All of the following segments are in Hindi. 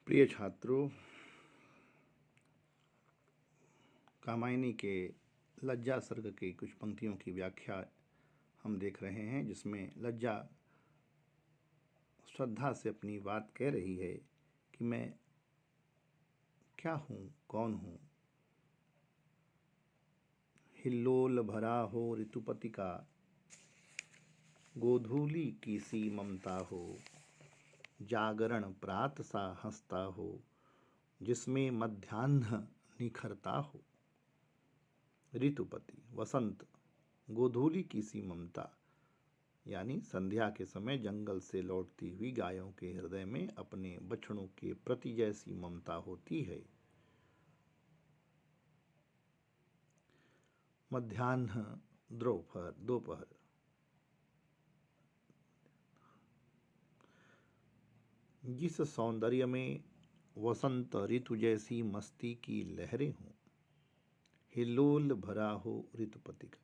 प्रिय छात्रों, कामायनी के लज्जा सर्ग की कुछ पंक्तियों की व्याख्या हम देख रहे हैं, जिसमें लज्जा श्रद्धा से अपनी बात कह रही है कि मैं क्या हूँ, कौन हूँ। हिल्लोल भरा हो ऋतुपति का, गोधूली की सी ममता हो। जागरण प्रात सा हंसता हो, जिसमें मध्याह्न निखरता हो। ऋतुपति वसंत, गोधूली की सी ममता यानी संध्या के समय जंगल से लौटती हुई गायों के हृदय में अपने बछड़ों के प्रति जैसी ममता होती है। मध्याह्न, दोपहर। जिस सौंदर्य में वसंत ऋतु जैसी मस्ती की लहरें हों, हिल्लोल भरा हो ऋतुपति का,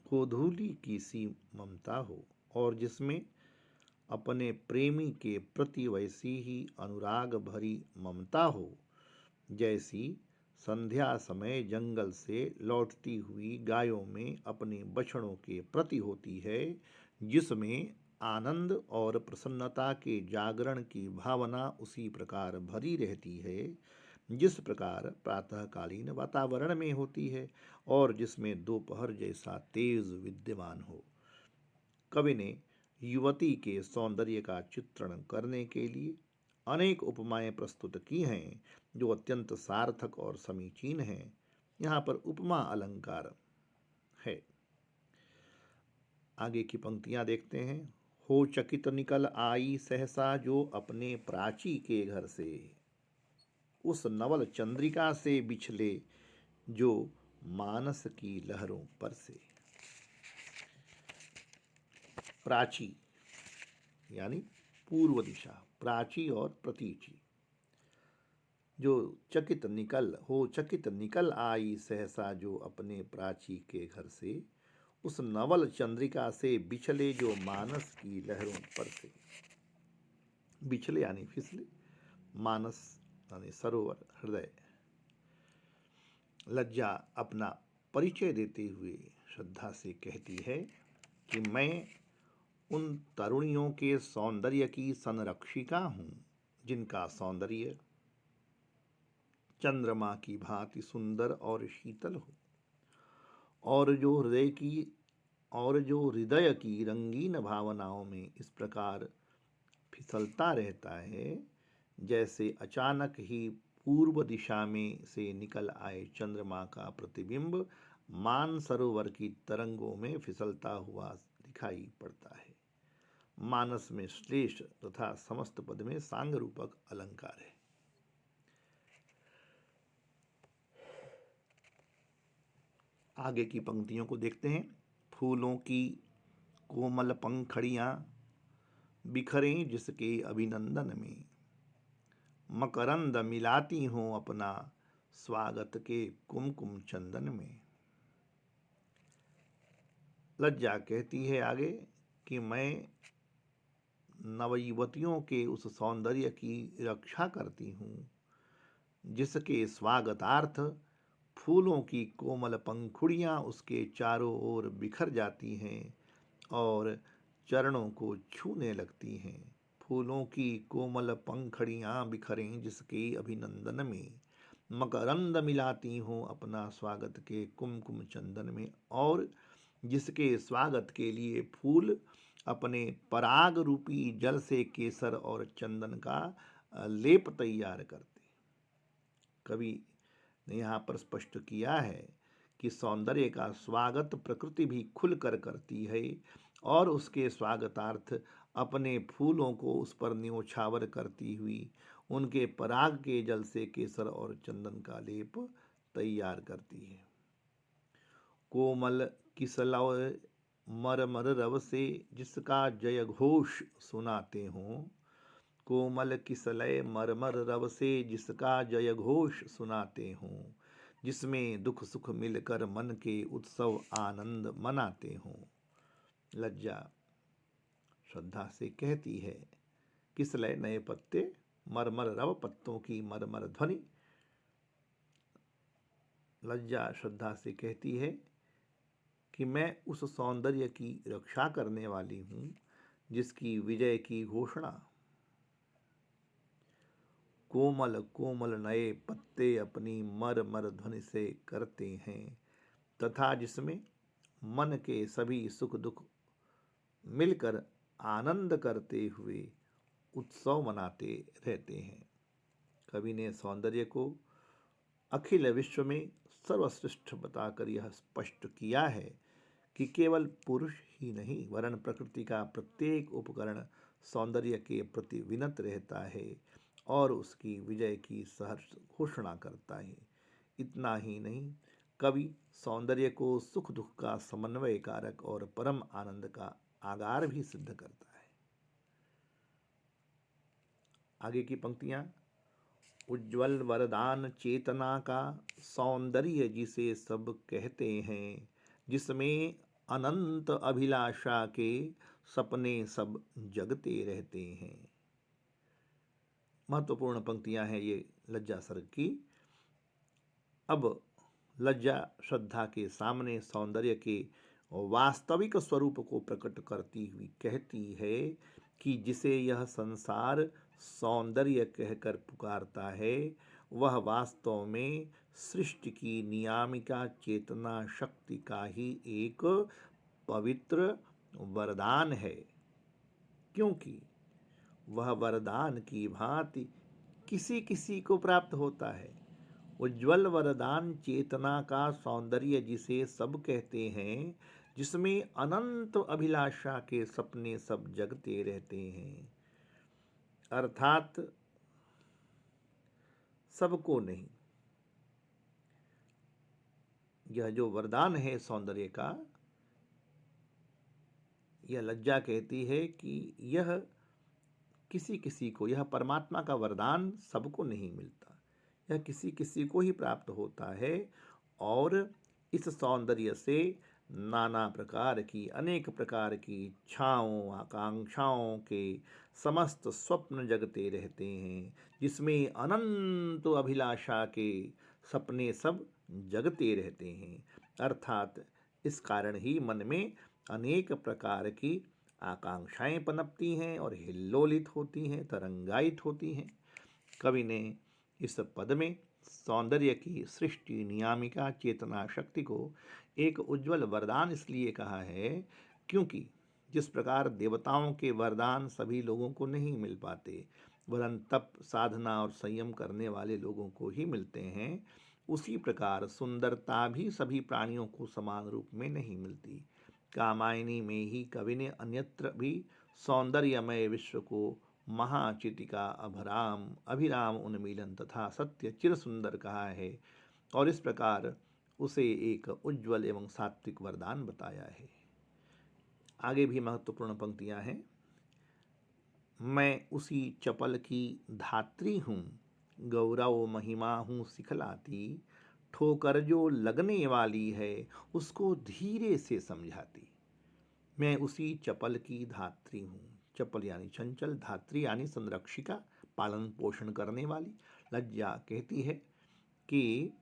गोधूली की सी ममता हो, और जिसमें अपने प्रेमी के प्रति वैसी ही अनुराग भरी ममता हो जैसी संध्या समय जंगल से लौटती हुई गायों में अपने बछड़ों के प्रति होती है, जिसमें आनंद और प्रसन्नता के जागरण की भावना उसी प्रकार भरी रहती है जिस प्रकार प्रातःकालीन वातावरण में होती है और जिसमें दोपहर जैसा तेज विद्यमान हो। कवि ने युवती के सौंदर्य का चित्रण करने के लिए अनेक उपमाएं प्रस्तुत की हैं, जो अत्यंत सार्थक और समीचीन हैं। यहाँ पर उपमा अलंकार है। आगे की पंक्तियां देखते हैं। हो चकित निकल आई सहसा जो अपने प्राची के घर से, उस नवल चंद्रिका से बिछले जो मानस की लहरों पर से। प्राची यानी पूर्व दिशा, प्राची और प्रतीची। जो चकित निकल आई सहसा जो अपने प्राची के घर से, उस नवल चंद्रिका से बिछले जो मानस की लहरों पर से। बिछले यानी फिसले, मानस यानी सरोवर, हृदय। लज्जा अपना परिचय देते हुए श्रद्धा से कहती है कि मैं उन तरुणियों के सौंदर्य की संरक्षिका हूँ जिनका सौंदर्य चंद्रमा की भांति सुंदर और शीतल हो, और जो हृदय की रंगीन भावनाओं में इस प्रकार फिसलता रहता है जैसे अचानक ही पूर्व दिशा में से निकल आए चंद्रमा का प्रतिबिंब मानसरोवर की तरंगों में फिसलता हुआ दिखाई पड़ता है। मानस में श्लेष तथा समस्त पद में सांग रूपक अलंकार है। आगे की पंक्तियों को देखते हैं। फूलों की कोमल पंखड़ियां बिखरें जिसके अभिनंदन में, मकरंद मिलाती हों अपना स्वागत के कुमकुम चंदन में। लज्जा कहती है आगे कि मैं नवयुवतियों के उस सौंदर्य की रक्षा करती हूँ जिसके स्वागतार्थ फूलों की कोमल पंखुड़ियाँ उसके चारों ओर बिखर जाती हैं और चरणों को छूने लगती हैं। फूलों की कोमल पंखड़ियाँ बिखरें जिसके अभिनंदन में, मकरंद मिलाती हों अपना स्वागत के कुमकुम चंदन में, और जिसके स्वागत के लिए फूल अपने पराग रूपी जल से केसर और चंदन का लेप तैयार करते। कवि ने यहाँ पर स्पष्ट किया है कि सौंदर्य का स्वागत प्रकृति भी खुलकर करती है और उसके स्वागतार्थ अपने फूलों को उस पर न्योछावर करती हुई उनके पराग के जल से केसर और चंदन का लेप तैयार करती है। कोमल किसलव मरमर रव से जिसका जय घोष सुनाते हों, कोमल किसलय मरमर रव से जिसका जय घोष सुनाते हों, जिसमें दुख सुख मिलकर मन के उत्सव आनंद मनाते हों। लज्जा श्रद्धा से कहती है किसलय नए पत्ते, मरमर रव पत्तों की मरमर ध्वनि। लज्जा श्रद्धा से कहती है कि मैं उस सौंदर्य की रक्षा करने वाली हूँ जिसकी विजय की घोषणा कोमल कोमल नए पत्ते अपनी मर मर ध्वनि से करते हैं, तथा जिसमें मन के सभी सुख दुख मिलकर आनंद करते हुए उत्सव मनाते रहते हैं। कवि ने सौंदर्य को अखिल विश्व में सर्वश्रेष्ठ बताकर यह स्पष्ट किया है कि केवल पुरुष ही नहीं वरन प्रकृति का प्रत्येक उपकरण सौंदर्य के प्रति विनत रहता है और उसकी विजय की सहर्ष घोषणा करता है। इतना ही नहीं, कवि सौंदर्य को सुख दुख का समन्वय कारक और परम आनंद का आगार भी सिद्ध करता है। आगे की पंक्तियां, उज्ज्वल वरदान चेतना का सौंदर्य जिसे सब कहते हैं, जिसमें अनंत अभिलाषा के सपने सब जगते रहते हैं। महत्वपूर्ण पंक्तियां हैं ये लज्जा सर्ग की। अब लज्जा श्रद्धा के सामने सौंदर्य के वास्तविक स्वरूप को प्रकट करती हुई कहती है कि जिसे यह संसार सौंदर्य कहकर पुकारता है वह वास्तव में सृष्टि की नियामिका चेतना शक्ति का ही एक पवित्र वरदान है, क्योंकि वह वरदान की भांति किसी किसी को प्राप्त होता है। उज्ज्वल वरदान चेतना का सौंदर्य जिसे सब कहते हैं, जिसमें अनंत अभिलाषा के सपने सब जगते रहते हैं, अर्थात सबको नहीं। यह जो वरदान है सौंदर्य का, यह लज्जा कहती है कि यह किसी किसी को, यह परमात्मा का वरदान सबको नहीं मिलता, यह किसी किसी को ही प्राप्त होता है और इस सौंदर्य से नाना प्रकार की, अनेक प्रकार की इच्छाओं आकांक्षाओं के समस्त स्वप्न जगते रहते हैं, जिसमें अनंत अभिलाषा के सपने सब जगते रहते हैं। अर्थात इस कारण ही मन में अनेक प्रकार की आकांक्षाएं पनपती हैं और हिल्लोलित होती हैं, तरंगायित होती हैं। कवि ने इस पद में सौंदर्य की सृष्टि नियामिका चेतना शक्ति को एक उज्ज्वल वरदान इसलिए कहा है क्योंकि जिस प्रकार देवताओं के वरदान सभी लोगों को नहीं मिल पाते, वरन तप साधना और संयम करने वाले लोगों को ही मिलते हैं, उसी प्रकार सुंदरता भी सभी प्राणियों को समान रूप में नहीं मिलती। कामायनी में ही कवि ने अन्यत्र भी सौंदर्यमय विश्व को महाचितिका अभराम अभिराम उन्मीलन तथा सत्य चिर सुंदर कहा है और इस प्रकार उसे एक उज्ज्वल एवं सात्विक वरदान बताया है। आगे भी महत्वपूर्ण पंक्तियां हैं। मैं उसी चपल की धात्री हूँ, गौरव महिमा हूँ सिखलाती, ठोकर जो लगने वाली है उसको धीरे से समझाती। मैं उसी चपल की धात्री हूँ। चपल यानी चंचल, धात्री यानी संरक्षिका, पालन पोषण करने वाली। लज्जा कहती है कि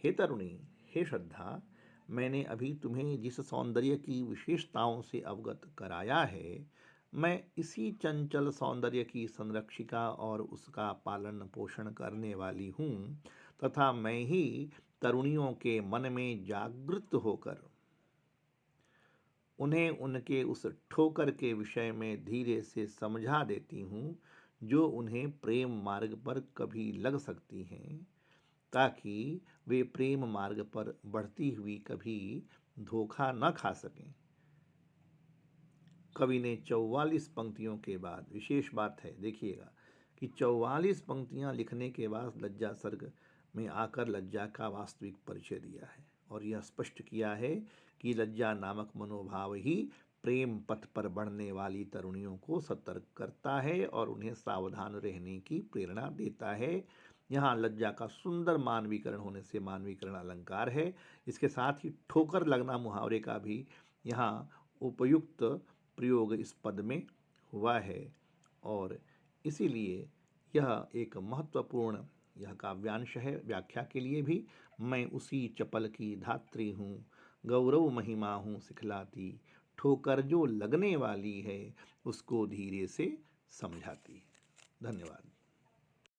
हे तरुणी, हे श्रद्धा, मैंने अभी तुम्हें जिस सौंदर्य की विशेषताओं से अवगत कराया है, मैं इसी चंचल सौंदर्य की संरक्षिका और उसका पालन पोषण करने वाली हूँ तथा मैं ही तरुणियों के मन में जागृत होकर उन्हें उनके उस ठोकर के विषय में धीरे से समझा देती हूँ जो उन्हें प्रेम मार्ग पर कभी लग सकती हैं, ताकि वे प्रेम मार्ग पर बढ़ती हुई कभी धोखा न खा सकें। कवि ने 44 पंक्तियों के बाद, विशेष बात है देखिएगा कि 44 पंक्तियां लिखने के बाद लज्जा सर्ग में आकर लज्जा का वास्तविक परिचय दिया है और यह स्पष्ट किया है कि लज्जा नामक मनोभाव ही प्रेम पथ पर बढ़ने वाली तरुणियों को सतर्क करता है और उन्हें सावधान रहने की प्रेरणा देता है। यहाँ लज्जा का सुंदर मानवीकरण होने से मानवीकरण अलंकार है। इसके साथ ही ठोकर लगना मुहावरे का भी यहाँ उपयुक्त प्रयोग इस पद में हुआ है और इसीलिए यह एक महत्वपूर्ण यह काव्यांश है। व्याख्या के लिए भी मैं उसी चपल की धात्री हूँ, गौरव महिमा हूँ सिखलाती, ठोकर जो लगने वाली है उसको धीरे से समझाती। धन्यवाद।